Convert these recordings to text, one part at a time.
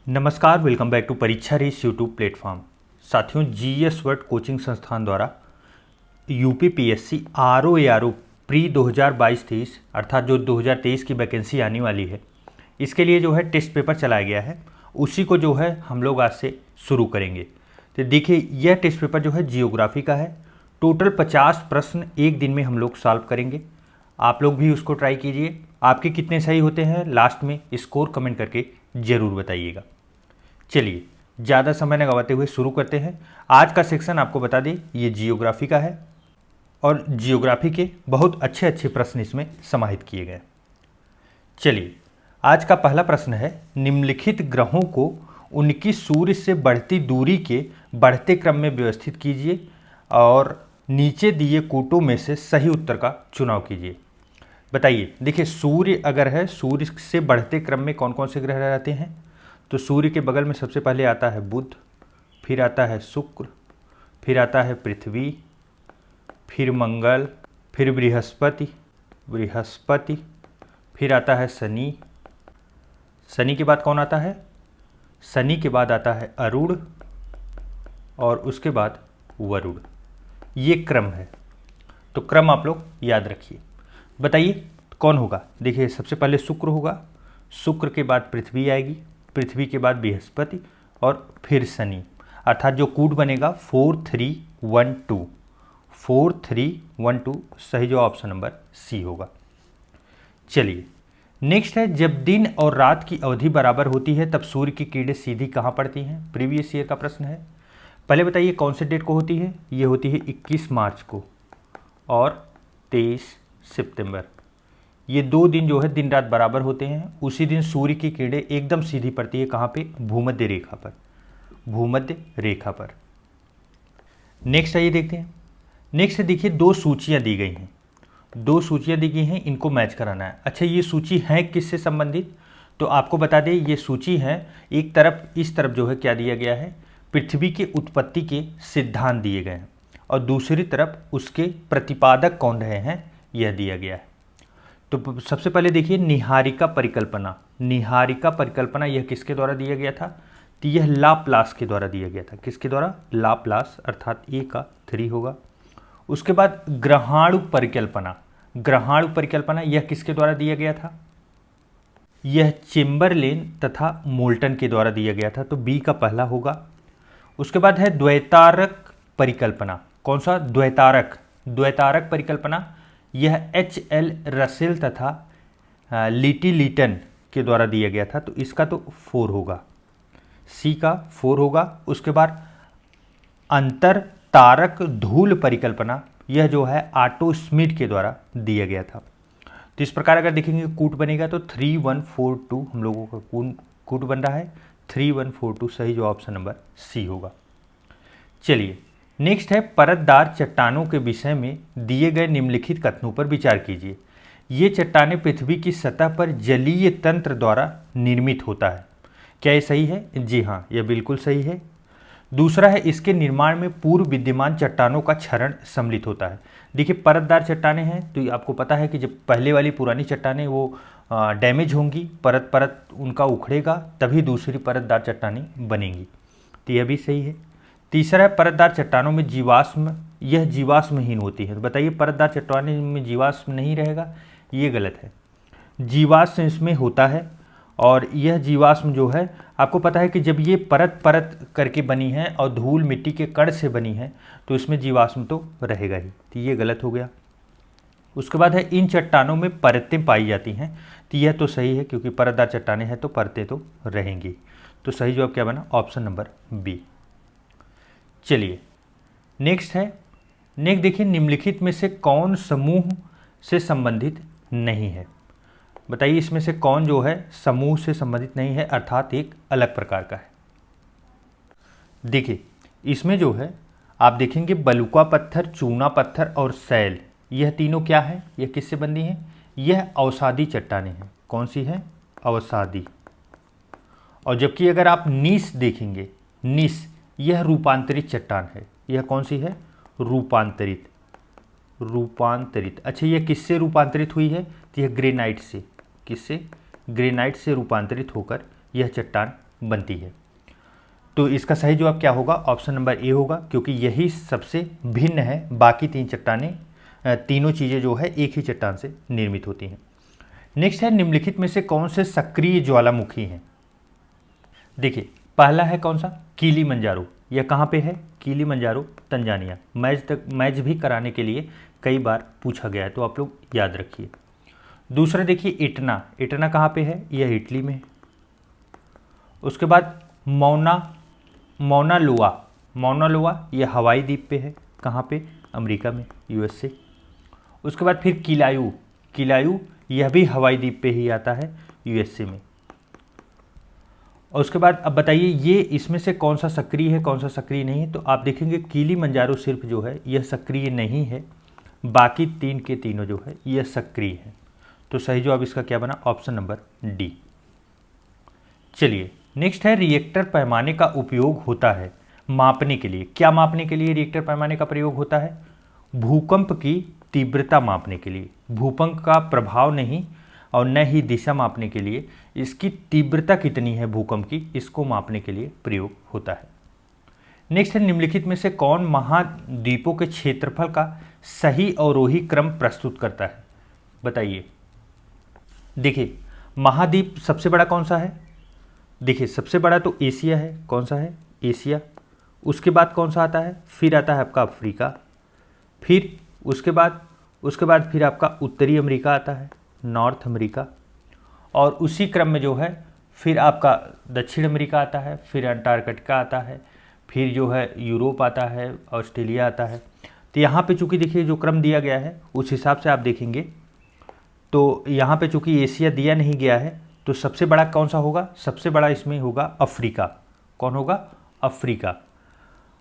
नमस्कार, welcome back to परीक्षा race YouTube platform. साथियों, जीएस वर्ड कोचिंग संस्थान द्वारा यूपीपीएससी आरओ प्री 2022-23 अर्थात जो 2023 की वैकेंसी आने वाली है, इसके लिए जो है टेस्ट पेपर चलाया गया है। उसी को जो है हम लोग आज से शुरू करेंगे। तो देखिए, यह टेस्ट पेपर जो है जियोग्राफी का है। टोटल 50 प्रश्न एक दिन में हम लोग सॉल्व करेंगे। आप लोग भी उसको ट्राई कीजिए। आपके कितने सही होते हैं लास्ट में स्कोर कमेंट करके ज़रूर बताइएगा। चलिए, ज़्यादा समय न गवाते हुए शुरू करते हैं। आज का सेक्शन आपको बता दें, ये जियोग्राफी का है और जियोग्राफी के बहुत अच्छे अच्छे प्रश्न इसमें समाहित किए गए। चलिए, आज का पहला प्रश्न है, निम्नलिखित ग्रहों को उनकी सूर्य से बढ़ती दूरी के बढ़ते क्रम में व्यवस्थित कीजिए और नीचे दिए कूटों में से सही उत्तर का चुनाव कीजिए। बताइए, देखिए सूर्य अगर है, सूर्य से बढ़ते क्रम में कौन कौन से ग्रह रहते हैं? तो सूर्य के बगल में सबसे पहले आता है बुध, फिर आता है शुक्र, फिर आता है पृथ्वी, फिर मंगल, फिर बृहस्पति, फिर आता है शनि। शनि के बाद कौन आता है? शनि के बाद आता है अरुण और उसके बाद वरुण। ये क्रम है, तो क्रम आप लोग याद रखिए। बताइए कौन होगा? देखिए, सबसे पहले शुक्र होगा, शुक्र के बाद पृथ्वी आएगी, पृथ्वी के बाद बृहस्पति और फिर शनि। अर्थात जो कूट बनेगा 4-3-1-2, 4-3-1-2 सही जो ऑप्शन नंबर सी होगा। चलिए, नेक्स्ट है, जब दिन और रात की अवधि बराबर होती है तब सूर्य की किरणें सीधी कहाँ पड़ती हैं? प्रीवियस ईयर का प्रश्न है। पहले बताइए कौन से डेट को होती है? ये होती है 21 मार्च को और 23 सितंबर। ये दो दिन जो है दिन रात बराबर होते हैं। उसी दिन सूर्य की किरणें एकदम सीधी पड़ती है। कहाँ पे? भूमध्य रेखा पर, भूमध्य रेखा पर। नेक्स्ट आइए देखते हैं। नेक्स्ट देखिए, दो सूचियां दी गई हैं, दो सूचियां दी गई हैं, इनको मैच कराना है। अच्छा, ये सूची है किससे संबंधित? तो आपको बता दें, ये सूची है, एक तरफ इस तरफ जो है क्या दिया गया है? पृथ्वी की उत्पत्ति के सिद्धांत दिए गए हैं और दूसरी तरफ उसके प्रतिपादक कौन रहे हैं यह दिया गया है। तो सबसे पहले देखिए, निहारिका परिकल्पना। निहारिका परिकल्पना यह किसके द्वारा दिया गया था? तो यह लाप्लास के द्वारा दिया गया था। किसके द्वारा? लाप्लास, अर्थात ए का 3 होगा। उसके बाद ग्रहाणु परिकल्पना। ग्रहाणु परिकल्पना यह किसके द्वारा दिया गया था? यह चेम्बरलेन तथा मोल्टन के द्वारा दिया गया था, तो बी का पहला होगा। उसके बाद है द्वैतारक परिकल्पना। कौन सा? द्वैतारक। द्वैतारक परिकल्पना यह H.L. रसेल तथा लीटन के द्वारा दिया गया था, तो इसका तो 4 होगा, सी का 4 होगा। उसके बाद अंतर तारक धूल परिकल्पना, यह जो है ऑटो स्मिथ के द्वारा दिया गया था। तो इस प्रकार अगर देखेंगे कूट बनेगा तो 3-1-4-2 हम लोगों का कूट बन रहा है। 3-1-4-2 सही जो ऑप्शन नंबर सी होगा। चलिए, नेक्स्ट है, परतदार चट्टानों के विषय में दिए गए निम्नलिखित कथनों पर विचार कीजिए। ये चट्टानें पृथ्वी की सतह पर जलीय तंत्र द्वारा निर्मित होता है। क्या ये सही है? जी हाँ, यह बिल्कुल सही है। दूसरा है, इसके निर्माण में पूर्व विद्यमान चट्टानों का क्षरण सम्मिलित होता है। देखिए, परतदार चट्टानें हैं तो आपको पता है कि जब पहले वाली पुरानी चट्टानें वो डैमेज होंगी, परत परत उनका उखड़ेगा, तभी दूसरी परतदार चट्टानें बनेंगी, तो यह भी सही है। तीसरा है, परतदार चट्टानों में जीवाश्म, यह जीवाश्महीन होती है। तो बताइए, परतदार चट्टानों में जीवाश्म नहीं रहेगा, ये गलत है। जीवाश्म इसमें होता है और यह जीवाश्म जो है, आपको पता है कि जब ये परत परत करके बनी है और धूल मिट्टी के कण से बनी है तो इसमें जीवाश्म तो रहेगा ही, तो ये गलत हो गया। उसके बाद है, इन चट्टानों में परतें पाई जाती हैं, तो यह तो सही है क्योंकि परतदार चट्टानें हैं तो परतें तो रहेंगी। तो सही जवाब क्या बना? Option number B. चलिए, नेक्स्ट है, नेक्स्ट देखिए, निम्नलिखित में से कौन समूह से संबंधित नहीं है? बताइए, इसमें से कौन जो है समूह से संबंधित नहीं है, अर्थात एक अलग प्रकार का है? देखिए, इसमें जो है आप देखेंगे बलुका पत्थर, चूना पत्थर और सैल, यह तीनों क्या है? यह किससे बनी है? यह अवसादी चट्टानें हैं। कौन सी है? अवसादी। और जबकि अगर आप नीस देखेंगे, नीस यह रूपांतरित चट्टान है। यह कौन सी है? रूपांतरित। रूपांतरित। अच्छा, यह किससे रूपांतरित हुई है? तो यह ग्रेनाइट से। किससे? ग्रेनाइट से रूपांतरित होकर यह चट्टान बनती है। तो इसका सही जवाब क्या होगा? ऑप्शन नंबर ए होगा, क्योंकि यही सबसे भिन्न है। बाकी तीन चट्टानें, तीनों चीज़ें जो है एक ही चट्टान से निर्मित होती हैं। नेक्स्ट है, निम्नलिखित में से कौन से सक्रिय ज्वालामुखी हैं? देखिए, पहला है कौन सा? किलिमंजारो। यह कहाँ पे है? Kilimanjaro, Tanzania. मैच भी कराने के लिए कई बार पूछा गया है, तो आप लोग याद रखिए। दूसरा देखिए, इटना। इटना कहाँ पे है? यह इटली में। उसके बाद मौना लोआ, यह हवाई द्वीप पे है। कहाँ पे? अमेरिका में, यूएसए। उसके बाद फिर किलायू, यह भी हवाई द्वीप पे ही आता है, यूएसए में। और उसके बाद अब बताइए, ये इसमें से कौन सा सक्रिय है, कौन सा सक्रिय नहीं है? तो आप देखेंगे किलिमंजारो सिर्फ जो है यह सक्रिय नहीं है, बाकी तीन के तीनों जो है यह सक्रिय है। तो सही जवाब इसका क्या बना? Option number D. चलिए, नेक्स्ट है, रिएक्टर पैमाने का उपयोग होता है मापने के लिए। क्या मापने के लिए रिएक्टर पैमाने का प्रयोग होता है? भूकंप की तीव्रता मापने के लिए। भूकंप का प्रभाव नहीं और न ही दिशा मापने के लिए, इसकी तीव्रता कितनी है भूकंप की, इसको मापने के लिए प्रयोग होता है। नेक्स्ट है, निम्नलिखित में से कौन महाद्वीपों के क्षेत्रफल का सही अवरोही क्रम प्रस्तुत करता है? बताइए। देखिए, महाद्वीप सबसे बड़ा कौन सा है? देखिए, सबसे बड़ा तो एशिया है। कौन सा है? एशिया। उसके बाद कौन सा आता है? फिर आता है आपका अफ्रीका। फिर उसके बाद फिर आपका उत्तरी अमेरिका आता है, नॉर्थ अमेरिका। और उसी क्रम में जो है फिर आपका दक्षिण अमेरिका आता है, फिर अंटार्कटिका आता है, फिर जो है यूरोप आता है, ऑस्ट्रेलिया आता है। तो यहाँ पे चूँकि देखिए जो क्रम दिया गया है उस हिसाब से आप देखेंगे तो यहाँ पे चूँकि एशिया दिया नहीं गया है, तो सबसे बड़ा कौन सा होगा? सबसे बड़ा इसमें होगा अफ्रीका। कौन होगा? अफ्रीका।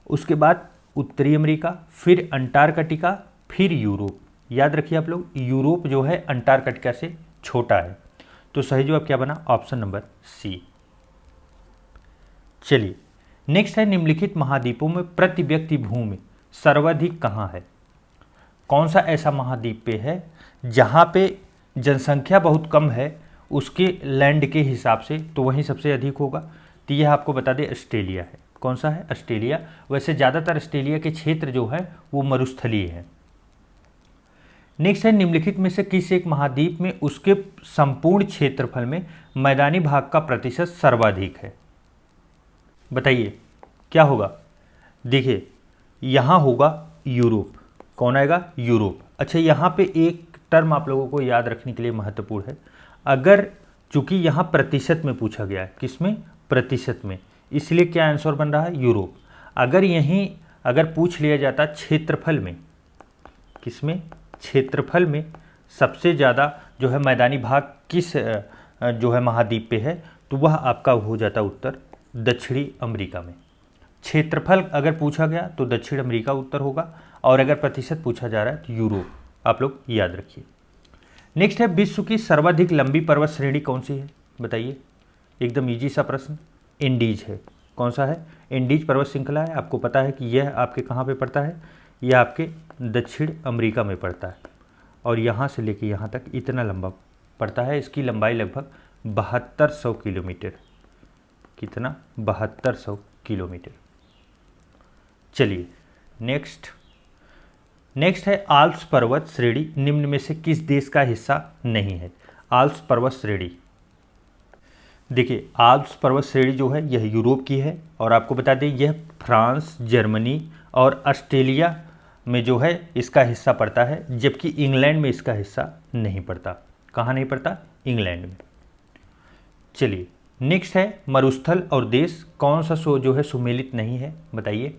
उसके बाद उत्तरी अमेरिका, फिर अंटार्कटिका, फिर यूरोप। याद रखिए आप लोग, यूरोप जो है अंटार्कटिका से छोटा है। तो सही जवाब क्या बना? Option number C. चलिए, नेक्स्ट है, निम्नलिखित महाद्वीपों में प्रति व्यक्ति भूमि सर्वाधिक कहाँ है? कौन सा ऐसा महाद्वीप पे है जहाँ पे जनसंख्या बहुत कम है, उसके लैंड के हिसाब से तो वहीं सबसे अधिक होगा? तो यह आपको बता दें, ऑस्ट्रेलिया है। कौन सा है? ऑस्ट्रेलिया। वैसे ज़्यादातर ऑस्ट्रेलिया के क्षेत्र जो है वो मरुस्थलीय है। नेक्स्ट है, निम्नलिखित में से किस एक महाद्वीप में उसके संपूर्ण क्षेत्रफल में मैदानी भाग का प्रतिशत सर्वाधिक है? बताइए क्या होगा? देखिए, यहाँ होगा यूरोप। कौन आएगा? यूरोप। अच्छा, यहाँ पे एक टर्म आप लोगों को याद रखने के लिए महत्वपूर्ण है। अगर चूंकि यहाँ प्रतिशत में पूछा गया है, किसमें? प्रतिशत में, इसलिए क्या आंसर बन रहा है? यूरोप। अगर यहीं अगर पूछ लिया जाता क्षेत्रफल में, किसमें? क्षेत्रफल में सबसे ज़्यादा जो है मैदानी भाग किस जो है महाद्वीप पे है, तो वह आपका हो जाता उत्तर दक्षिणी अमेरिका में। क्षेत्रफल अगर पूछा गया तो दक्षिण अमेरिका उत्तर होगा, और अगर प्रतिशत पूछा जा रहा है तो यूरोप। आप लोग याद रखिए। नेक्स्ट है, विश्व की सर्वाधिक लंबी पर्वत श्रेणी कौन सी है? बताइए, एकदम इजी सा प्रश्न। इंडीज है। कौन सा है? इंडीज पर्वत श्रृंखला है। आपको पता है कि यह आपके कहाँ पे पड़ता है? यह आपके दक्षिण अमेरिका में पड़ता है, और यहाँ से लेके यहाँ तक इतना लंबा पड़ता है। इसकी लंबाई लगभग 7200 किलोमीटर। कितना? 7200 किलोमीटर। चलिए, नेक्स्ट है, आल्प्स पर्वत श्रेणी निम्न में से किस देश का हिस्सा नहीं है? आल्प्स पर्वत श्रेणी, देखिए, आल्प्स पर्वत श्रेणी जो है यह यूरोप की है, और आपको बता दें यह फ्रांस, जर्मनी और ऑस्ट्रेलिया में जो है इसका हिस्सा पड़ता है, जबकि इंग्लैंड में इसका हिस्सा नहीं पड़ता। कहाँ नहीं पड़ता? इंग्लैंड में। चलिए, नेक्स्ट है, मरुस्थल और देश कौन सा जो है सुमेलित नहीं है? बताइए।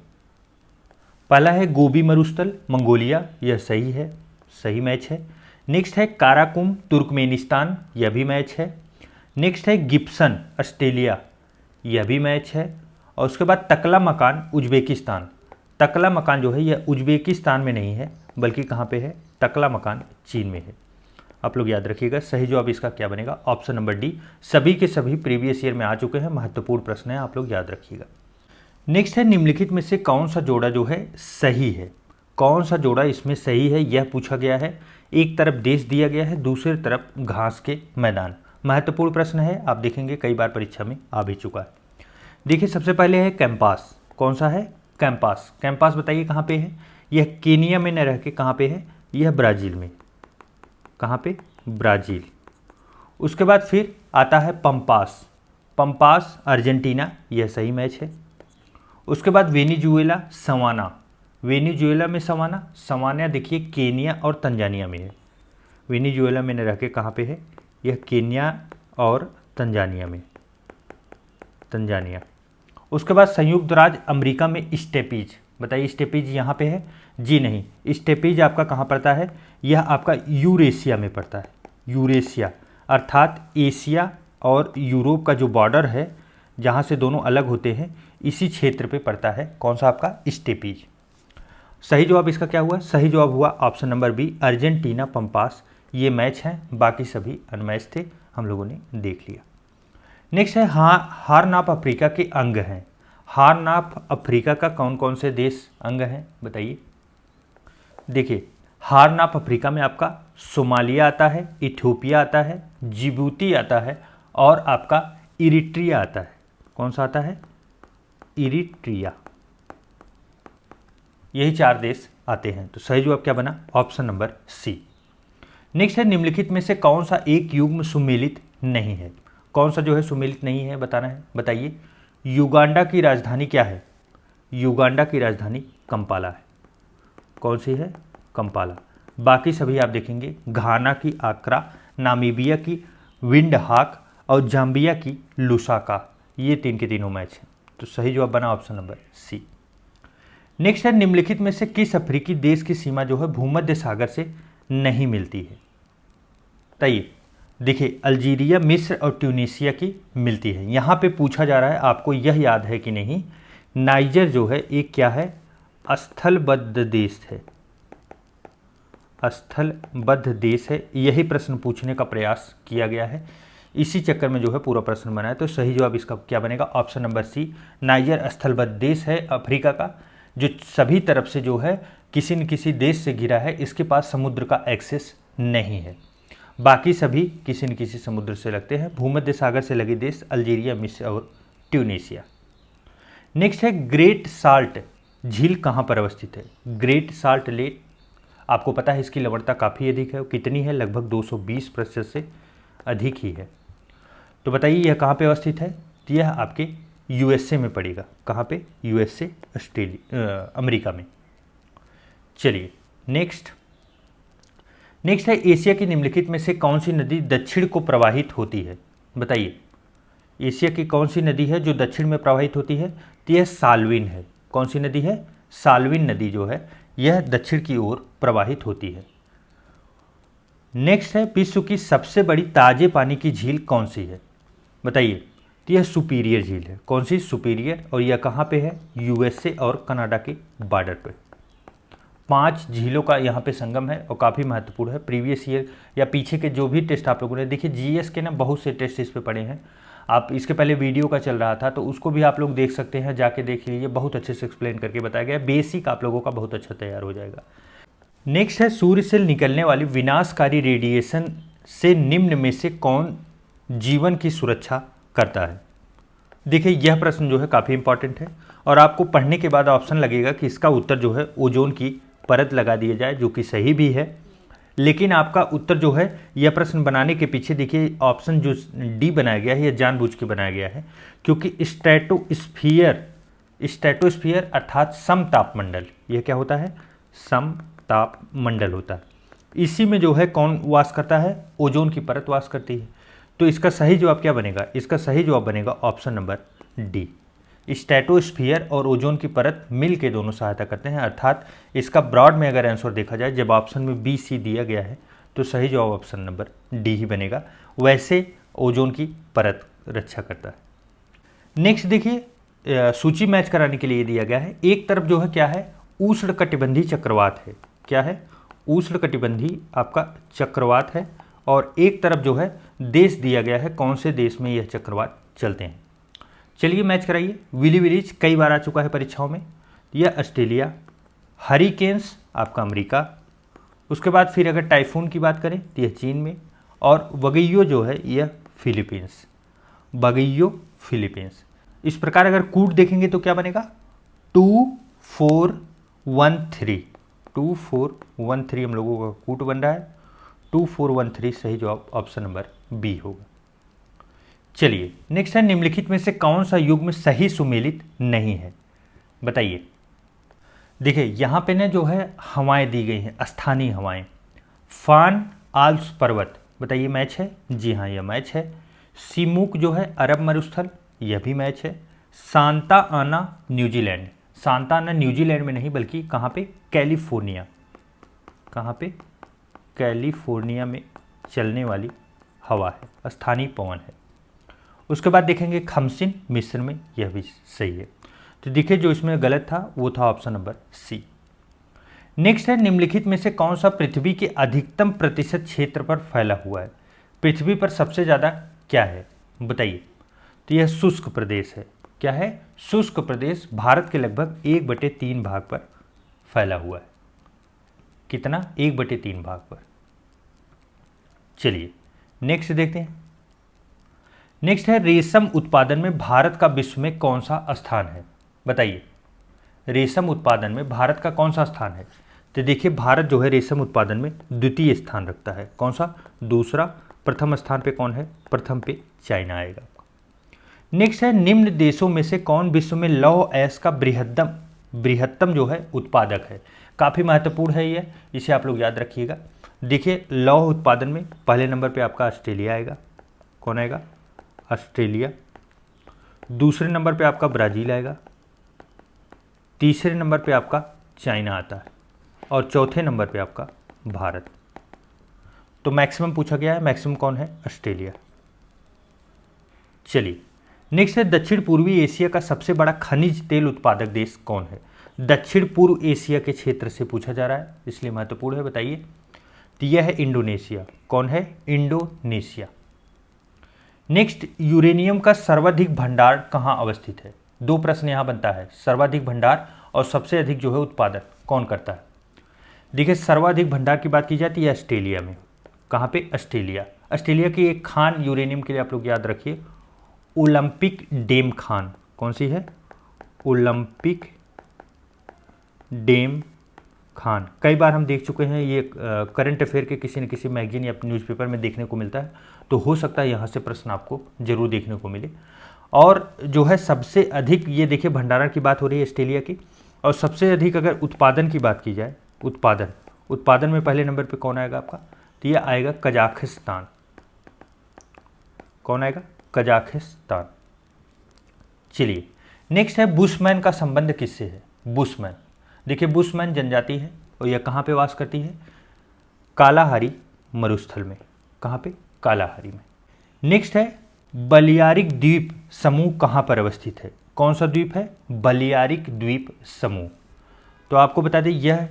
पहला है गोबी मरुस्थल, मंगोलिया। यह सही है, सही मैच है। नेक्स्ट है काराकुम, तुर्कमेनिस्तान। यह भी मैच है। नेक्स्ट है गिब्सन, ऑस्ट्रेलिया। यह भी मैच है। और उसके बाद तकला मकान, उज्बेकिस्तान। तकला मकान जो है यह उज्बेकिस्तान में नहीं है, बल्कि कहाँ पे है? तकला मकान चीन में है। आप लोग याद रखिएगा, सही जवाब इसका क्या बनेगा? Option number D. सभी के सभी प्रीवियस ईयर में आ चुके हैं, महत्वपूर्ण प्रश्न है, आप लोग याद रखिएगा। नेक्स्ट है, निम्नलिखित में से कौन सा जोड़ा जो है सही है? कौन सा जोड़ा इसमें सही है यह पूछा गया है। एक तरफ देश दिया गया है, दूसरी तरफ घास के मैदान। महत्वपूर्ण प्रश्न है, आप देखेंगे कई बार परीक्षा में आ भी चुका है। देखिए सबसे पहले है कैंपास। कौन सा है? कैंपास। कैंपास बताइए कहाँ पे है? यह केनिया में न रह के कहाँ पे है? यह ब्राज़ील में। कहाँ पे? ब्राज़ील। उसके बाद फिर आता है पंपास। पंपास अर्जेंटीना, यह सही मैच है। उसके बाद वेनेजुएला, सवाना। वेनेजुएला में सवाना, सवाना देखिए केनिया और तंजानिया में है। वेनेजुएला में न रह के कहाँ पे है? यह केन्या और तंजानिया में, तंजानिया। उसके बाद संयुक्त राज्य अमेरिका में स्टेपीज। बताइए स्टेपीज यहाँ पे है? जी नहीं, स्टेपीज आपका कहाँ पड़ता है? यह आपका यूरेशिया में पड़ता है। यूरेशिया अर्थात एशिया और यूरोप का जो बॉर्डर है, जहाँ से दोनों अलग होते हैं, इसी क्षेत्र पे पड़ता है। कौन सा आपका? स्टेपीज। सही जवाब इसका क्या हुआ? सही जवाब हुआ option number B, Argentina Pampas. ये मैच हैं, बाकी सभी अनमैच थे, हम लोगों ने देख लिया। नेक्स्ट है हार्नआफ अफ्रीका के अंग हैं। हार्नआफ अफ्रीका का कौन कौन से देश अंग हैं बताइए। देखिए हार्नआफ अफ्रीका में आपका सोमालिया आता है, इथियोपिया आता है, जिबूती आता है और आपका इरिट्रिया आता है। कौन सा आता है? इरिट्रिया। यही 4 देश आते हैं। तो सही जवाब क्या बना? ऑप्शन नंबर सी। नेक्स्ट है निम्नलिखित में से कौन सा एक युग्म सुमेलित नहीं है? कौन सा जो है सुमेलित नहीं है बताना है, बताइए। युगांडा की राजधानी क्या है? युगांडा की राजधानी कंपाला है। कौन सी है? कंपाला। बाकी सभी आप देखेंगे, घाना की आक्रा, नामीबिया की विंडहाक और जाम्बिया की लुसाका। ये 3 के तीनों मैच हैं। तो सही जवाब बना ऑप्शन नंबर सी। नेक्स्ट है निम्नलिखित में से किस अफ्रीकी देश की सीमा जो है भूमध्य सागर से नहीं मिलती है? बताइए। देखिए अल्जीरिया, मिस्र और ट्यूनीशिया की मिलती है। यहाँ पे पूछा जा रहा है आपको यह याद है कि नहीं, नाइजर जो है एक क्या है? स्थलबद्ध देश है। स्थलबद्ध देश है। यही प्रश्न पूछने का प्रयास किया गया है, इसी चक्कर में जो है पूरा प्रश्न बना है। तो सही जवाब इसका क्या बनेगा? ऑप्शन नंबर सी, नाइजर स्थलबद्ध देश है अफ्रीका का, जो सभी तरफ से जो है किसी न किसी देश से घिरा है। इसके पास समुद्र का एक्सेस नहीं है। बाकी सभी किसी न किसी समुद्र से लगते हैं। भूमध्य सागर से लगे देश अल्जीरिया, मिस्र और ट्यूनीशिया। नेक्स्ट है ग्रेट साल्ट झील कहाँ पर अवस्थित है? ग्रेट साल्ट लेक, आपको पता है इसकी लवणता काफ़ी अधिक है। कितनी है? लगभग 220% से अधिक ही है। तो बताइए यह कहाँ पे अवस्थित है? तो यह आपके यूएसए में पड़ेगा। कहाँ पे? यूएसए, अमेरिका में। चलिए नेक्स्ट है एशिया की निम्नलिखित में से कौन सी नदी दक्षिण को प्रवाहित होती है? बताइए एशिया की कौन सी नदी है जो दक्षिण में प्रवाहित होती है? तो यह साल्विन है। कौन सी नदी है? साल्विन नदी जो है यह दक्षिण की ओर प्रवाहित होती है। नेक्स्ट है विश्व की सबसे बड़ी ताजे पानी की झील कौन सी है? बताइए। तो यह सुपीरियर झील है। कौन सी? सुपीरियर। और यह कहाँ पे है? यूएसए और कनाडा के बॉर्डर पे। 5 झीलों का यहाँ पे संगम है और काफ़ी महत्वपूर्ण है। प्रीवियस ईयर या पीछे के जो भी टेस्ट आप लोगों ने देखिए, जीएस के ना बहुत से टेस्ट इस पे पड़े हैं। आप इसके पहले वीडियो का चल रहा था तो उसको भी आप लोग देख सकते हैं, जाके देख लीजिए। बहुत अच्छे से एक्सप्लेन करके बताया गया है। बेसिक आप लोगों का बहुत अच्छा तैयार हो जाएगा। नेक्स्ट है सूर्य से निकलने वाली विनाशकारी रेडिएशन से निम्न में से कौन जीवन की सुरक्षा करता है? देखिए यह प्रश्न जो है काफ़ी इंपॉर्टेंट है और आपको पढ़ने के बाद ऑप्शन लगेगा कि इसका उत्तर जो है ओजोन की परत लगा दिया जाए, जो कि सही भी है। लेकिन आपका उत्तर जो है यह प्रश्न बनाने के पीछे देखिए ऑप्शन जो डी बनाया गया है यह जानबूझ के बनाया गया है, क्योंकि स्ट्रेटोस्फीयर अर्थात समतापमंडल, यह क्या होता है? समतापमंडल होता है। इसी में जो है कौन वास करता है? ओजोन की परत वास करती है। तो इसका सही जवाब क्या बनेगा? इसका सही जवाब बनेगा ऑप्शन नंबर डी। स्ट्रेटोस्फीयर और ओजोन की परत मिल के दोनों सहायता करते हैं, अर्थात इसका ब्रॉड में अगर आंसर देखा जाए, जब ऑप्शन में बी सी दिया गया है तो सही जवाब ऑप्शन नंबर डी ही बनेगा। वैसे ओजोन की परत रक्षा करता है। नेक्स्ट देखिए सूची मैच कराने के लिए दिया गया है। एक तरफ जो है क्या है? उष्णकटिबंधीय चक्रवात है। क्या है? उष्णकटिबंधीय आपका चक्रवात है। और एक तरफ जो है देश दिया गया है, कौन से देश में यह चक्रवात चलते हैं। चलिए मैच कराइए। विली विलीज कई बार आ चुका है परीक्षाओं में। यह ऑस्ट्रेलिया, हरिकेन्स आपका अमेरिका, उसके बाद फिर अगर टाइफून की बात करें तो यह चीन में, और वगैयो जो है यह फिलीपींस। बगैयो फिलीपींस। इस प्रकार अगर कूट देखेंगे तो क्या बनेगा 2413, 2413 हम लोगों का कूट बन रहा है, 2413 सही जवाब ऑप्शन नंबर बी होगा। चलिए नेक्स्ट है, निम्नलिखित में से कौन सा युग्म सही सुमेलित नहीं है, बताइए। देखिए यहाँ पे ना जो है हवाएं दी गई हैं, स्थानीय हवाएं। फान आल्प्स पर्वत, बताइए मैच है, जी हाँ यह मैच है। सीमुक जो है अरब मरुस्थल, यह भी मैच है। सांता आना न्यूजीलैंड, सांता आना न्यूजीलैंड में नहीं बल्कि कहाँ पे, कैलिफोर्निया, कहाँ पे, कैलिफोर्निया में चलने वाली हवा है, स्थानीय पवन है। उसके बाद देखेंगे खमसिन मिस्र में, यह भी सही है। तो देखिए जो इसमें गलत था वो था ऑप्शन नंबर सी। नेक्स्ट है, निम्नलिखित में से कौन सा पृथ्वी के अधिकतम प्रतिशत क्षेत्र पर फैला हुआ है, पृथ्वी पर सबसे ज़्यादा क्या है, बताइए। तो यह शुष्क प्रदेश है, क्या है, शुष्क प्रदेश, भारत के लगभग 1/3 भाग पर फैला हुआ है। कितना, 1/3 भाग पर। चलिए नेक्स्ट देखते हैं। नेक्स्ट है, रेशम उत्पादन में भारत का विश्व में कौन सा स्थान है, बताइए। रेशम उत्पादन में भारत का कौन सा स्थान है, तो देखिए भारत जो है रेशम उत्पादन में द्वितीय स्थान रखता है, कौन सा, दूसरा। प्रथम स्थान पे कौन है, प्रथम पे चाइना आएगा। नेक्स्ट है, निम्न देशों में से कौन विश्व में लौह अयस्क का बृहत्तम जो है उत्पादक है, काफ़ी महत्वपूर्ण है ये, इसे आप लोग याद रखिएगा। देखिए लौह उत्पादन में पहले नंबर पे आपका ऑस्ट्रेलिया आएगा, कौन आएगा, ऑस्ट्रेलिया। दूसरे नंबर पे आपका ब्राज़ील आएगा, तीसरे नंबर पे आपका चाइना आता है और चौथे नंबर पे आपका भारत। तो मैक्सिमम पूछा गया है, मैक्सिमम कौन है, ऑस्ट्रेलिया। चलिए नेक्स्ट है, दक्षिण पूर्वी एशिया का सबसे बड़ा खनिज तेल उत्पादक देश कौन है, दक्षिण पूर्व एशिया के क्षेत्र से पूछा जा रहा है इसलिए महत्वपूर्ण है, बताइए। तो यह है इंडोनेशिया, कौन है, इंडोनेशिया। नेक्स्ट, यूरेनियम का सर्वाधिक भंडार कहाँ अवस्थित है, दो प्रश्न यहाँ बनता है, सर्वाधिक भंडार और सबसे अधिक जो है उत्पादन कौन करता है। देखिए सर्वाधिक भंडार की बात की जाती है ऑस्ट्रेलिया में, कहाँ पे, ऑस्ट्रेलिया। ऑस्ट्रेलिया की एक खान यूरेनियम के लिए आप लोग याद रखिए, ओलंपिक डैम खान, कौन सी है, ओलंपिक डैम खान। कई बार हम देख चुके हैं ये, करंट अफेयर के किसी न किसी मैगजीन या न्यूज़पेपर में देखने को मिलता है, तो हो सकता है यहाँ से प्रश्न आपको जरूर देखने को मिले। और जो है सबसे अधिक, ये देखिए भंडारण की बात हो रही है ऑस्ट्रेलिया की, और सबसे अधिक अगर उत्पादन की बात की जाए, उत्पादन में पहले नंबर पे कौन आएगा आपका, तो ये आएगा कजाकिस्तान, कौन आएगा, कजाकिस्तान। चलिए नेक्स्ट है, बुशमैन का संबंध किससे है, बुशमैन। देखिए बुशमैन जनजाति है और यह कहाँ पे वास करती है, कालाहारी मरुस्थल में, कहाँ पे, कालाहारी में। नेक्स्ट है, बलियारिक द्वीप समूह कहाँ पर अवस्थित है, कौन सा द्वीप है, बलियारिक द्वीप समूह। तो आपको बता दें यह,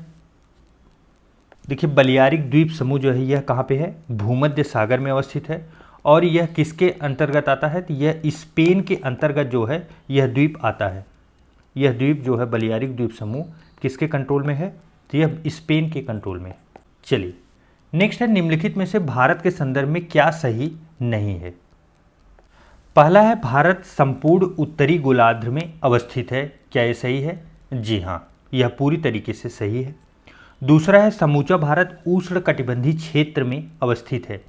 देखिए बलियारिक द्वीप समूह जो है यह कहाँ पे है, भूमध्य सागर में अवस्थित है। और यह किसके अंतर्गत आता है, तो यह स्पेन के अंतर्गत जो है यह द्वीप आता है। यह द्वीप जो है बलियारिक द्वीप समूह किसके कंट्रोल में है, तो यह स्पेन के कंट्रोल में। चलिए नेक्स्ट है, निम्नलिखित में से भारत के संदर्भ में क्या सही नहीं है। पहला है, भारत संपूर्ण उत्तरी गोलार्ध में अवस्थित है, क्या ये सही है, जी हाँ यह पूरी तरीके से सही है। दूसरा है, समूचा भारत उष्णकटिबंधीय क्षेत्र में अवस्थित है,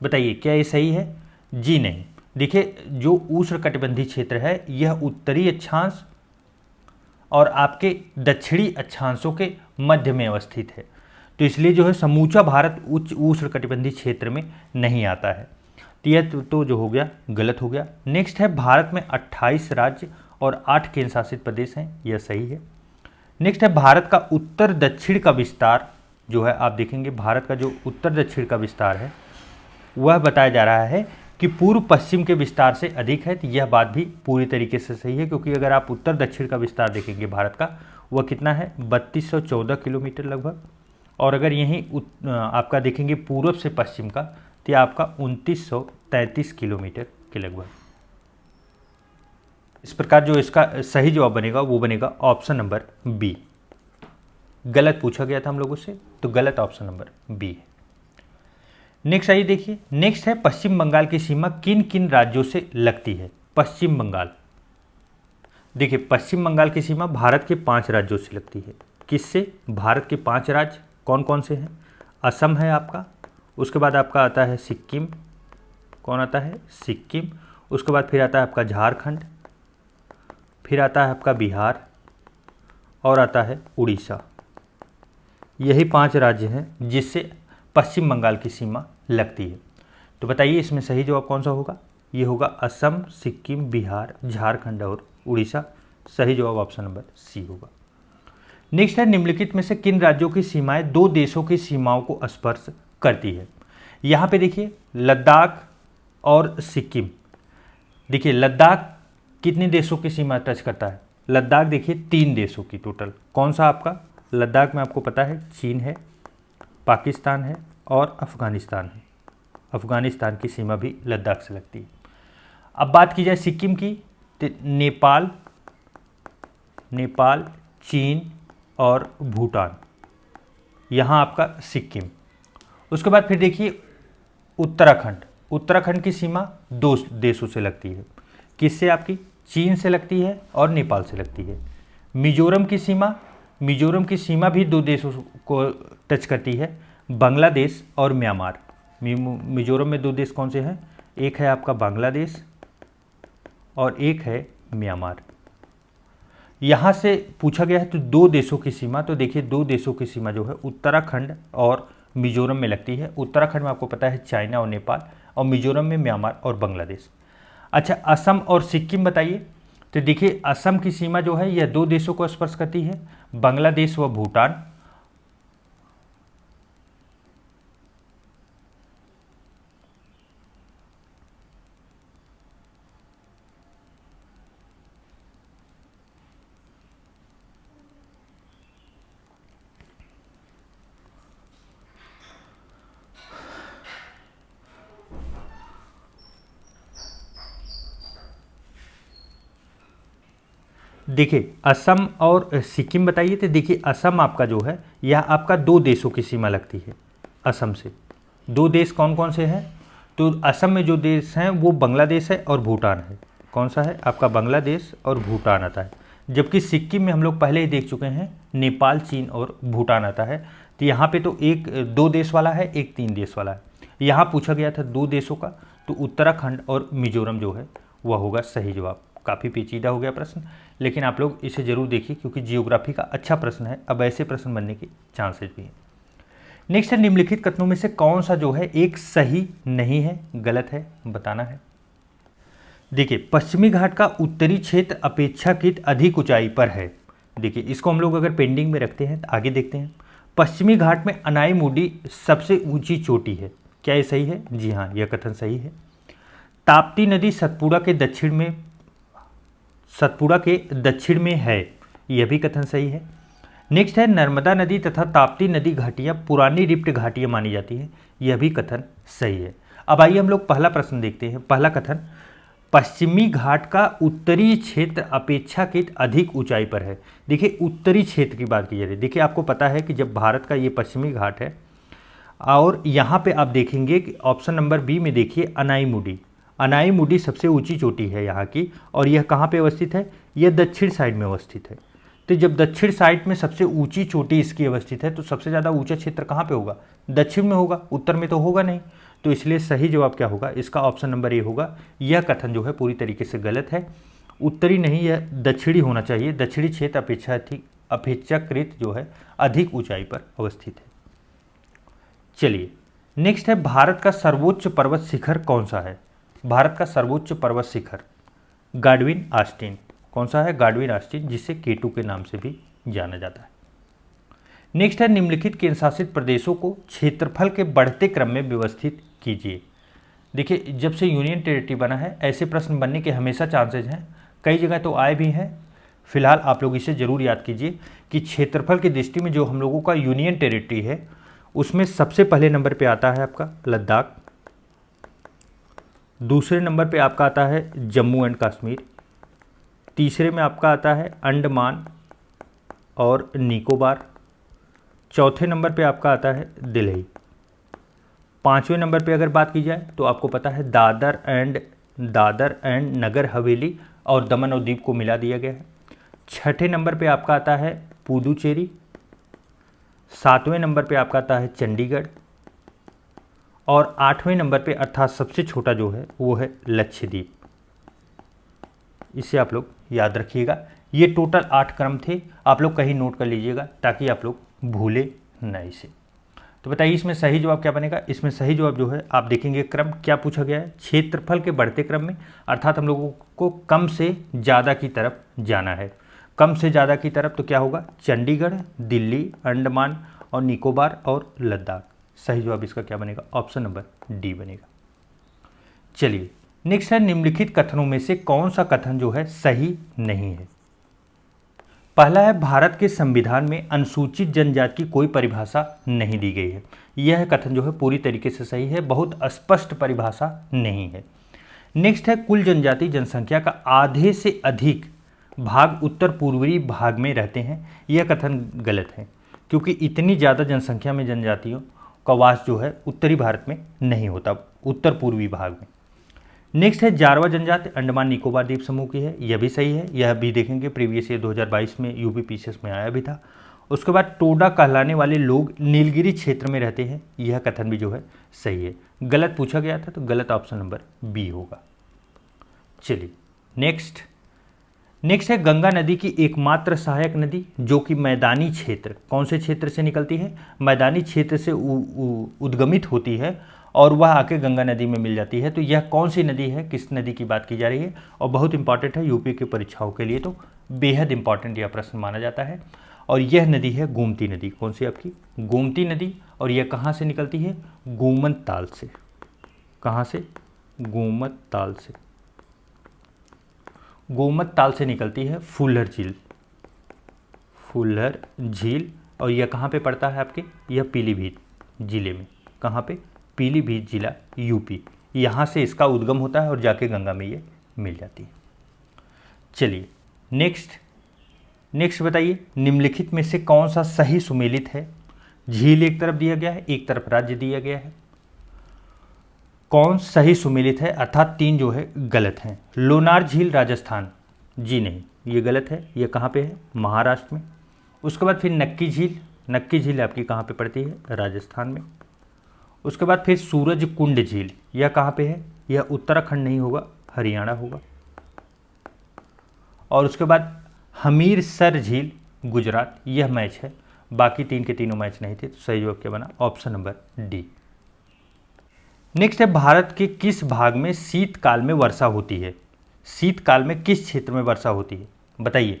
बताइए क्या ये सही है, जी नहीं। देखिए जो उष्णकटिबंधीय क्षेत्र है यह उत्तरी अक्षांश और आपके दक्षिणी अक्षांशों के मध्य में अवस्थित है, तो इसलिए जो है समूचा भारत उच्च उष्णकटिबंधीय क्षेत्र में नहीं आता है। तो यह तो जो हो गया गलत हो गया। नेक्स्ट है, भारत में 28 राज्य और 8 केंद्र शासित प्रदेश हैं, यह सही है। नेक्स्ट है, भारत का उत्तर दक्षिण का विस्तार जो है, आप देखेंगे भारत का जो उत्तर दक्षिण का विस्तार है वह बताया जा रहा है कि पूर्व पश्चिम के विस्तार से अधिक है, तो यह बात भी पूरी तरीके से सही है, क्योंकि अगर आप उत्तर दक्षिण का विस्तार देखेंगे भारत का, वह कितना है, 3214 किलोमीटर लगभग। और अगर यहीं आपका देखेंगे पूर्व से पश्चिम का, तो आपका 2933 किलोमीटर के लगभग। इस प्रकार जो इसका सही जवाब बनेगा वो बनेगा ऑप्शन नंबर बी। गलत पूछा गया था हम लोगों से, तो गलत ऑप्शन नंबर बी है। नेक्स्ट आइए देखिए, नेक्स्ट है, पश्चिम बंगाल की सीमा किन किन राज्यों से लगती है, पश्चिम बंगाल। देखिए पश्चिम बंगाल की सीमा भारत के 5 राज्यों से लगती है। किससे? भारत के 5 राज्य कौन कौन से हैं? असम है आपका, उसके बाद आपका आता है सिक्किम, कौन आता है? सिक्किम। उसके बाद फिर आता है आपका झारखंड, फिर आता है आपका बिहार और आता है उड़ीसा। यही 5 राज्य हैं जिससे पश्चिम बंगाल की सीमा लगती है। तो बताइए इसमें सही जवाब कौन सा होगा? ये होगा असम, सिक्किम, बिहार, झारखंड और उड़ीसा। सही जवाब ऑप्शन नंबर सी होगा। नेक्स्ट है, निम्नलिखित में से किन राज्यों की सीमाएं दो देशों की सीमाओं को स्पर्श करती है? यहाँ पे देखिए लद्दाख और सिक्किम। देखिए लद्दाख कितने देशों की सीमा टच करता है? लद्दाख देखिए 3 देशों की टोटल। कौन सा आपका? लद्दाख में आपको पता है चीन है, पाकिस्तान है और अफगानिस्तान है। अफगानिस्तान की सीमा भी लद्दाख से लगती है। अब बात की जाए सिक्किम की, तो नेपाल, चीन और भूटान, यहाँ आपका सिक्किम। उसके बाद फिर देखिए उत्तराखंड की सीमा 2 देशों से लगती है। किससे? आपकी चीन से लगती है और नेपाल से लगती है। मिजोरम की सीमा भी 2 देशों को टच करती है, बांग्लादेश और म्यांमार। मिजोरम में 2 देश कौन से हैं? एक है आपका बांग्लादेश और एक है म्यांमार। यहाँ से पूछा गया है तो 2 देशों की सीमा, तो देखिए 2 देशों की सीमा जो है उत्तराखंड और मिजोरम में लगती है। उत्तराखंड में आपको पता है चाइना और नेपाल, और मिजोरम में म्यांमार और बांग्लादेश। अच्छा असम और सिक्किम बताइए। तो देखिए असम की सीमा जो है यह 2 देशों को स्पर्श करती है, बांग्लादेश व भूटान। देखिए असम और सिक्किम बताइए। तो देखिए असम आपका जो है यह आपका 2 देशों की सीमा लगती है। असम से 2 देश कौन कौन से हैं? तो असम में जो देश हैं वो बांग्लादेश है और भूटान है। कौन सा है? आपका बांग्लादेश और भूटान आता है। जबकि सिक्किम में हम लोग पहले ही देख चुके हैं नेपाल, चीन और भूटान आता है। तो यहाँ पे तो एक 2 देश वाला है, एक 3 देश वाला है। यहाँ पूछा गया था 2 देशों का, तो उत्तराखंड और मिजोरम जो है वह होगा सही जवाब। काफ़ी पेचीदा हो गया प्रश्न, लेकिन आप लोग इसे जरूर देखिए क्योंकि जियोग्राफी का अच्छा प्रश्न है। अब ऐसे प्रश्न बनने के चांसेस भी हैं। नेक्स्ट है, निम्नलिखित कथनों में से कौन सा जो है एक सही नहीं है, गलत है, बताना है। देखिए पश्चिमी घाट का उत्तरी क्षेत्र अपेक्षाकृत अधिक ऊंचाई पर है। देखिए इसको हम लोग अगर पेंडिंग में रखते हैं तो आगे देखते हैं। पश्चिमी घाट में अनाईमुडी सबसे ऊंची चोटी है। क्या ये सही है? जी हाँ, यह कथन सही है। ताप्ती नदी सतपुड़ा के दक्षिण में है। यह भी कथन सही है। नेक्स्ट है, नर्मदा नदी तथा ताप्ती नदी घाटियाँ पुरानी रिफ्ट घाटियाँ मानी जाती हैं। यह भी कथन सही है। अब आइए हम लोग पहला प्रश्न देखते हैं। पहला कथन, पश्चिमी घाट का उत्तरी क्षेत्र अपेक्षाकृत अधिक ऊंचाई पर है। देखिए उत्तरी क्षेत्र की बात की जा रही है। देखिए आपको पता है कि जब भारत का ये पश्चिमी घाट है और यहाँ पे आप देखेंगे कि ऑप्शन नंबर बी में देखिए अनाईमुडी सबसे ऊंची चोटी है यहाँ की, और यह कहाँ पे अवस्थित है? यह दक्षिण साइड में अवस्थित है। तो जब दक्षिण साइड में सबसे ऊंची चोटी इसकी अवस्थित है तो सबसे ज़्यादा ऊंचा क्षेत्र कहाँ पे होगा? दक्षिण में होगा, उत्तर में तो होगा नहीं। तो इसलिए सही जवाब क्या होगा? इसका ऑप्शन नंबर ए होगा। यह कथन जो है पूरी तरीके से गलत है। उत्तरी नहीं, यह दक्षिणी होना चाहिए। दक्षिणी क्षेत्र अपेक्षाकृत जो है अधिक ऊंचाई पर अवस्थित है। चलिए नेक्स्ट है, भारत का सर्वोच्च पर्वत शिखर कौन सा है? भारत का सर्वोच्च पर्वत शिखर गाडविन आस्टीन। कौन सा है? गाडविन आस्टीन, जिसे केटू के नाम से भी जाना जाता है। नेक्स्ट है, निम्नलिखित केंद्र शासित प्रदेशों को क्षेत्रफल के बढ़ते क्रम में व्यवस्थित कीजिए। देखिए जब से यूनियन टेरिटरी बना है ऐसे प्रश्न बनने के हमेशा चांसेज हैं, कई जगह तो आए भी हैं। फिलहाल आप लोग इसे जरूर याद कीजिए कि क्षेत्रफल की दृष्टि में जो हम लोगों का यूनियन टेरिटरी है उसमें सबसे पहले नंबर पे आता है आपका लद्दाख, दूसरे नंबर पे आपका आता है जम्मू एंड कश्मीर, तीसरे में आपका आता है अंडमान और निकोबार, चौथे नंबर पे आपका आता है दिल्ली, पांचवें नंबर पे अगर बात की जाए तो आपको पता है दादर एंड नगर हवेली और दमन और दीव को मिला दिया गया है। छठे नंबर पे आपका आता है पुदुचेरी, सातवें नंबर पे आपका आता है चंडीगढ़, और आठवें नंबर पे अर्थात सबसे छोटा जो है वो है लक्षद्वीप। इसे आप लोग याद रखिएगा। ये टोटल 8 क्रम थे, आप लोग कहीं नोट कर लीजिएगा ताकि आप लोग भूले न इसे। तो बताइए इसमें सही जवाब क्या बनेगा। इसमें सही जवाब जो है आप देखेंगे क्रम क्या पूछा गया है, क्षेत्रफल के बढ़ते क्रम में, अर्थात हम लोगों को कम से ज़्यादा की तरफ जाना है। कम से ज़्यादा की तरफ तो क्या होगा, चंडीगढ़, दिल्ली, अंडमान और निकोबार और लद्दाख। सही जवाब इसका क्या बनेगा, ऑप्शन नंबर डी बनेगा। चलिए नेक्स्ट है, निम्नलिखित कथनों में से कौन सा कथन जो है सही नहीं है। पहला है, भारत के संविधान में अनुसूचित जनजाति की कोई परिभाषा नहीं दी गई है। यह कथन जो है पूरी तरीके से सही है, बहुत स्पष्ट परिभाषा नहीं है। नेक्स्ट है, कुल जनजाति जनसंख्या का आधे से अधिक भाग उत्तर पूर्वी भाग में रहते हैं। यह कथन गलत है, क्योंकि इतनी ज़्यादा जनसंख्या में जनजातियों का वास जो है उत्तरी भारत में नहीं होता, उत्तर पूर्वी भाग में। नेक्स्ट है, जारवा जनजाति अंडमान निकोबार द्वीप समूह की है। यह भी सही है, यह भी देखेंगे प्रीवियस ईयर 2022 में यूपी पीसीएस में आया भी था। उसके बाद टोडा कहलाने वाले लोग नीलगिरी क्षेत्र में रहते हैं। यह कथन भी जो है सही है, गलत पूछा गया था तो गलत ऑप्शन नंबर बी होगा। चलिए नेक्स्ट है, गंगा नदी की एकमात्र सहायक नदी जो कि मैदानी क्षेत्र, कौन से क्षेत्र से निकलती है, मैदानी क्षेत्र से उद्गमित होती है और वह आके गंगा नदी में मिल जाती है। तो यह कौन सी नदी है, किस नदी की बात की जा रही है, और बहुत इंपॉर्टेंट है यूपी की परीक्षाओं के लिए, तो बेहद इंपॉर्टेंट यह प्रश्न माना जाता है। और यह नदी है गोमती नदी। कौन सी आपकी, गोमती नदी। और यह कहाँ से निकलती है, गोमत ताल से। कहाँ से, गोमत ताल से। गोमत ताल से निकलती है फुल्लर झील, फुल्लर झील। और यह कहाँ पे पड़ता है आपके, यह पीलीभीत जिले में। कहाँ पे, पीलीभीत जिला यूपी। यहाँ से इसका उद्गम होता है और जाके गंगा में ये मिल जाती है। चलिए नेक्स्ट बताइए, निम्नलिखित में से कौन सा सही सुमेलित है। झील एक तरफ दिया गया है, एक तरफ राज्य दिया गया है, कौन सही सुमेलित है, अर्थात 3 जो है गलत हैं। लोनार झील राजस्थान, जी नहीं, ये गलत है। ये कहाँ पे है, महाराष्ट्र में। उसके बाद फिर नक्की झील आपकी कहाँ पे पड़ती है, राजस्थान में। उसके बाद फिर सूरज कुंड झील, यह कहाँ पे है, यह उत्तराखंड नहीं होगा, हरियाणा होगा। और उसके बाद हमीरसर झील गुजरात, यह मैच है। बाकी 3 के तीनों मैच नहीं थे, तो सही जवाब क्या बना, ऑप्शन नंबर डी। नेक्स्ट है, भारत के किस भाग में शीतकाल में वर्षा होती है। शीतकाल में किस क्षेत्र में वर्षा होती है, बताइए।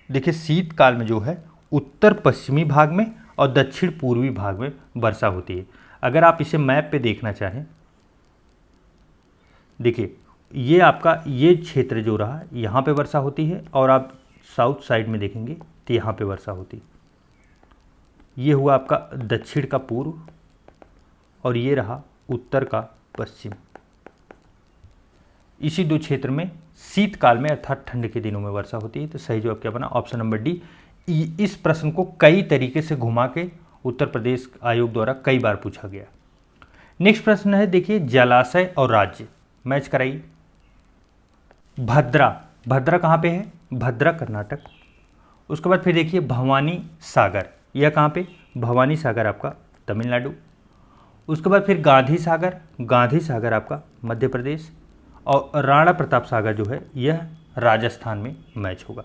देखिए शीतकाल में जो है उत्तर पश्चिमी भाग में और दक्षिण पूर्वी भाग में वर्षा होती है। अगर आप इसे मैप पे देखना चाहें, देखिए ये आपका ये क्षेत्र जो रहा, यहाँ पे वर्षा होती है, और आप साउथ साइड में देखेंगे तो यहाँ पे वर्षा होती है। ये हुआ आपका दक्षिण का पूर्व और ये रहा उत्तर का पश्चिम। इसी 2 क्षेत्र में शीतकाल में अर्थात ठंड के दिनों में वर्षा होती है। तो सही जवाब क्या बना, ऑप्शन नंबर डी। इस प्रश्न को कई तरीके से घुमा के उत्तर प्रदेश आयोग द्वारा कई बार पूछा गया। नेक्स्ट प्रश्न है, देखिए जलाशय और राज्य मैच कराइए। भद्रा कहाँ पे है, भद्रा कर्नाटक। उसके बाद फिर देखिए भवानी सागर, यह कहाँ पे, भवानी सागर आपका तमिलनाडु। उसके बाद फिर गांधी सागर आपका मध्य प्रदेश। और राणा प्रताप सागर जो है यह राजस्थान में मैच होगा।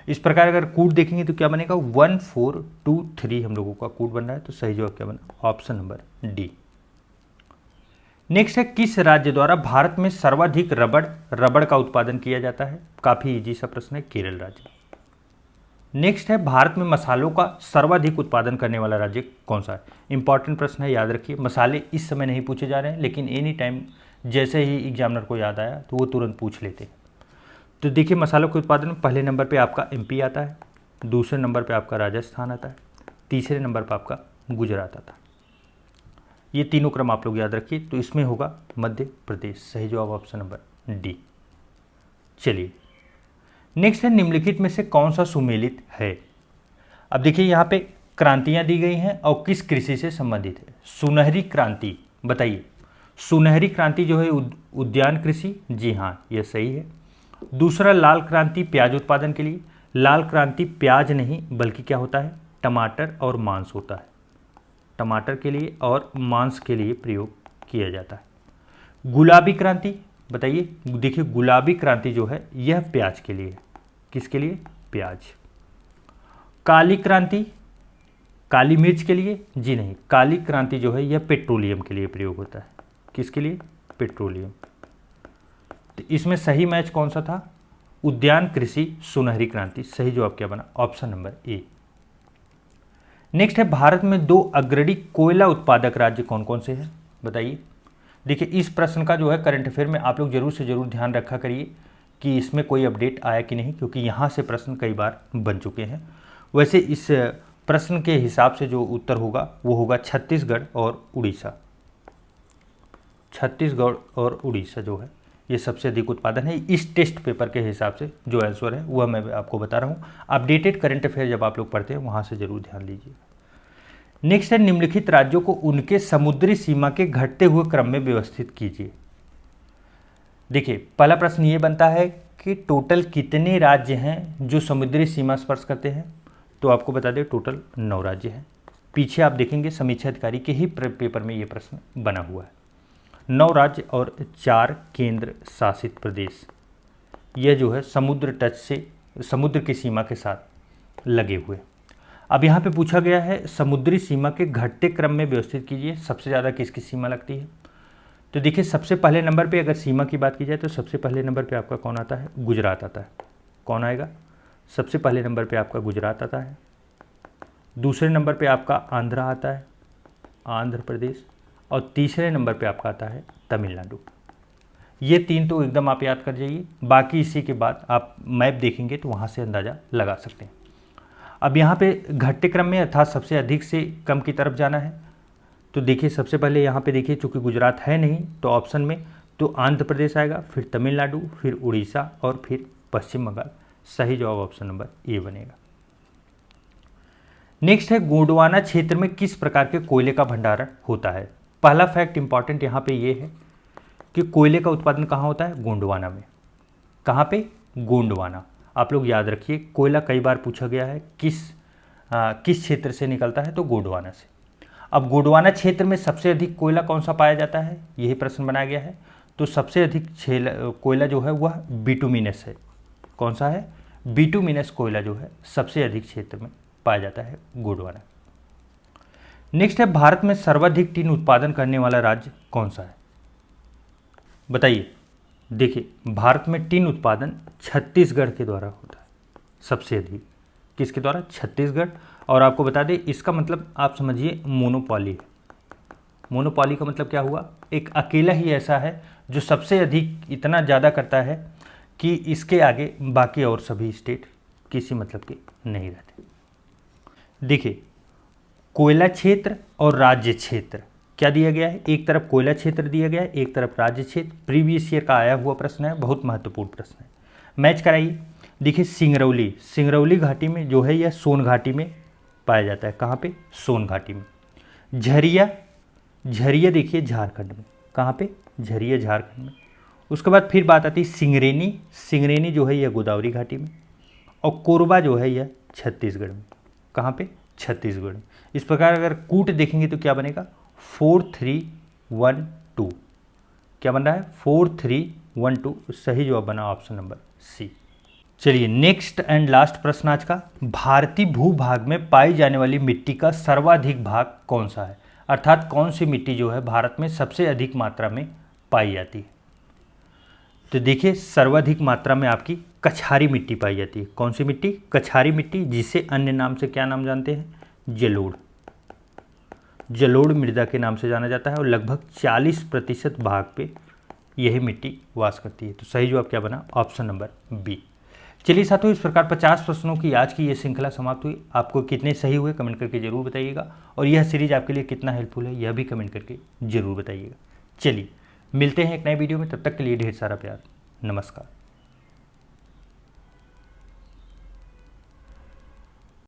इस प्रकार अगर कूट देखेंगे तो क्या बनेगा, 1 4 2 3 हम लोगों का कूट बन रहा है। तो सही जवाब क्या बना, ऑप्शन नंबर डी। नेक्स्ट है, किस राज्य द्वारा भारत में सर्वाधिक रबड़ का उत्पादन किया जाता है। काफ़ी इजी सा प्रश्न है, केरल राज्य। नेक्स्ट है, भारत में मसालों का सर्वाधिक उत्पादन करने वाला राज्य कौन सा है। इंपॉर्टेंट प्रश्न है, याद रखिए। मसाले इस समय नहीं पूछे जा रहे हैं, लेकिन एनी टाइम जैसे ही एग्जामिनर को याद आया तो वो तुरंत पूछ लेते हैं। तो देखिए मसालों के उत्पादन में पहले नंबर पे आपका एमपी आता है, दूसरे नंबर पे आपका राजस्थान आता है, तीसरे नंबर पे आपका गुजरात आता है। ये तीनों क्रम आप लोग याद रखिए। तो इसमें होगा मध्य प्रदेश। सही जवाब ऑप्शन नंबर डी। चलिए नेक्स्ट है, निम्नलिखित में से कौन सा सुमेलित है। अब देखिए यहाँ पे क्रांतियाँ दी गई हैं और किस कृषि से संबंधित है। सुनहरी क्रांति, बताइए सुनहरी क्रांति जो है उद्यान कृषि, जी हाँ ये सही है। दूसरा लाल क्रांति प्याज उत्पादन के लिए, लाल क्रांति प्याज नहीं बल्कि क्या होता है, टमाटर और मांस होता है, टमाटर के लिए और मांस के लिए प्रयोग किया जाता है। गुलाबी क्रांति बताइए, देखिए गुलाबी क्रांति जो है यह प्याज के लिए है, किसके लिए, प्याज। काली क्रांति काली मिर्च के लिए, जी नहीं, काली क्रांति जो है यह पेट्रोलियम के लिए प्रयोग होता है, किसके लिए, पेट्रोलियम। तो इसमें सही मैच कौन सा था, उद्यान कृषि सुनहरी क्रांति, सही जवाब क्या बना, ऑप्शन नंबर ए। नेक्स्ट है भारत में 2 अग्रणी कोयला उत्पादक राज्य कौन कौन से हैं, बताइए। देखिए इस प्रश्न का जो है करंट अफेयर में आप लोग जरूर से जरूर ध्यान रखा करिए कि इसमें कोई अपडेट आया कि नहीं, क्योंकि यहाँ से प्रश्न कई बार बन चुके हैं। वैसे इस प्रश्न के हिसाब से जो उत्तर होगा वो होगा छत्तीसगढ़ और उड़ीसा। छत्तीसगढ़ और उड़ीसा जो है ये सबसे अधिक उत्पादन है। इस टेस्ट पेपर के हिसाब से जो आंसर है वह मैं आपको बता रहा हूँ। अपडेटेड करंट अफेयर जब आप लोग पढ़ते हैं वहाँ से जरूर ध्यान दीजिए। नेक्स्ट है निम्नलिखित राज्यों को उनके समुद्री सीमा के घटते हुए क्रम में व्यवस्थित कीजिए। देखिए पहला प्रश्न ये बनता है कि टोटल कितने राज्य हैं जो समुद्री सीमा स्पर्श करते हैं, तो आपको बता दें टोटल 9 राज्य हैं। पीछे आप देखेंगे समीक्षा अधिकारी के ही पेपर में ये प्रश्न बना हुआ है। 9 राज्य और 4 केंद्र शासित प्रदेश, यह जो है समुद्र तट से समुद्र की सीमा के साथ लगे हुए। अब यहाँ पे पूछा गया है समुद्री सीमा के घटते क्रम में व्यवस्थित कीजिए, सबसे ज़्यादा किसकी सीमा लगती है। तो देखिए सबसे पहले नंबर पे अगर सीमा की बात की जाए तो सबसे पहले नंबर पे आपका कौन आता है, गुजरात आता है। कौन आएगा, सबसे पहले नंबर पे आपका गुजरात आता है। दूसरे नंबर पे आपका आंध्रा आता है, आंध्र प्रदेश। और तीसरे नंबर पे आपका आता है तमिलनाडु। ये 3 तो एकदम आप याद कर जाइए, बाकी इसी के बाद आप मैप देखेंगे तो वहाँ से अंदाज़ा लगा सकते हैं। अब यहाँ पे घटते क्रम में अर्थात सबसे अधिक से कम की तरफ जाना है, तो देखिए सबसे पहले यहाँ पे देखिए चूँकि गुजरात है नहीं तो ऑप्शन में तो आंध्र प्रदेश आएगा, फिर तमिलनाडु, फिर उड़ीसा और फिर पश्चिम बंगाल। सही जवाब ऑप्शन नंबर ए बनेगा। नेक्स्ट है गोंडवाना क्षेत्र में किस प्रकार के कोयले का भंडारण होता है। पहला फैक्ट इंपॉर्टेंट यहाँ पे ये है कि कोयले का उत्पादन कहाँ होता है, गोंडवाना में। कहाँ पे, गोंडवाना। आप लोग याद रखिए कोयला कई बार पूछा गया है किस क्षेत्र से निकलता है, तो गोंडवाना से। अब गोंडवाना क्षेत्र में सबसे अधिक कोयला कौन सा पाया जाता है, यही प्रश्न बनाया गया है। तो सबसे अधिक कोयला जो है वह बिटुमिनस है। कौन सा है, बिटुमिनस कोयला जो है सबसे अधिक क्षेत्र में पाया जाता है गोंडवाना। नेक्स्ट है भारत में सर्वाधिक टीन उत्पादन करने वाला राज्य कौन सा है, बताइए। देखिए भारत में टीन उत्पादन छत्तीसगढ़ के द्वारा होता है सबसे अधिक। किसके द्वारा, छत्तीसगढ़। और आपको बता दें इसका मतलब आप समझिए मोनोपॉली है। मोनोपॉली का मतलब क्या हुआ, एक अकेला ही ऐसा है जो सबसे अधिक इतना ज़्यादा करता है कि इसके आगे बाकी और सभी स्टेट किसी मतलब के नहीं रहते। देखिए कोयला क्षेत्र और राज्य क्षेत्र क्या दिया गया है, एक तरफ कोयला क्षेत्र दिया गया है, एक तरफ राज्य क्षेत्र। प्रीवियस ईयर का आया हुआ प्रश्न है, बहुत महत्वपूर्ण प्रश्न है, मैच कराइए। देखिए सिंगरौली घाटी में जो है यह सोन घाटी में पाया जाता है। कहाँ पे, सोन घाटी में। झरिया देखिए झारखंड में। कहाँ पे, झरिया झारखंड में। उसके बाद फिर बात आती है सिंगरेनी जो है यह गोदावरी घाटी में। और कोरबा जो है यह छत्तीसगढ़ में। कहाँ पे, छत्तीसगढ़ में। इस प्रकार अगर कूट देखेंगे तो क्या बनेगा, 4312। क्या बन रहा है, 4312। सही जवाब बना ऑप्शन नंबर सी। चलिए नेक्स्ट एंड लास्ट प्रश्न आज का, भारतीय भूभाग में पाई जाने वाली मिट्टी का सर्वाधिक भाग कौन सा है, अर्थात कौन सी मिट्टी जो है भारत में सबसे अधिक मात्रा में पाई जाती है। तो देखिए सर्वाधिक मात्रा में आपकी कछारी मिट्टी पाई जाती है। कौन सी मिट्टी, कछारी मिट्टी, जिसे अन्य नाम से क्या नाम जानते हैं, जलोढ़ मृदा के नाम से जाना जाता है। और लगभग 40% भाग पे यही मिट्टी वास करती है। तो सही जवाब क्या बना, ऑप्शन नंबर बी। चलिए साथियों, इस प्रकार 50 प्रश्नों की आज की ये श्रृंखला समाप्त हुई। आपको कितने सही हुए कमेंट करके जरूर बताइएगा, और यह सीरीज आपके लिए कितना हेल्पफुल है यह भी कमेंट करके जरूर बताइएगा। चलिए मिलते हैं एक नए वीडियो में, तब तक के लिए ढेर सारा प्यार, नमस्कार।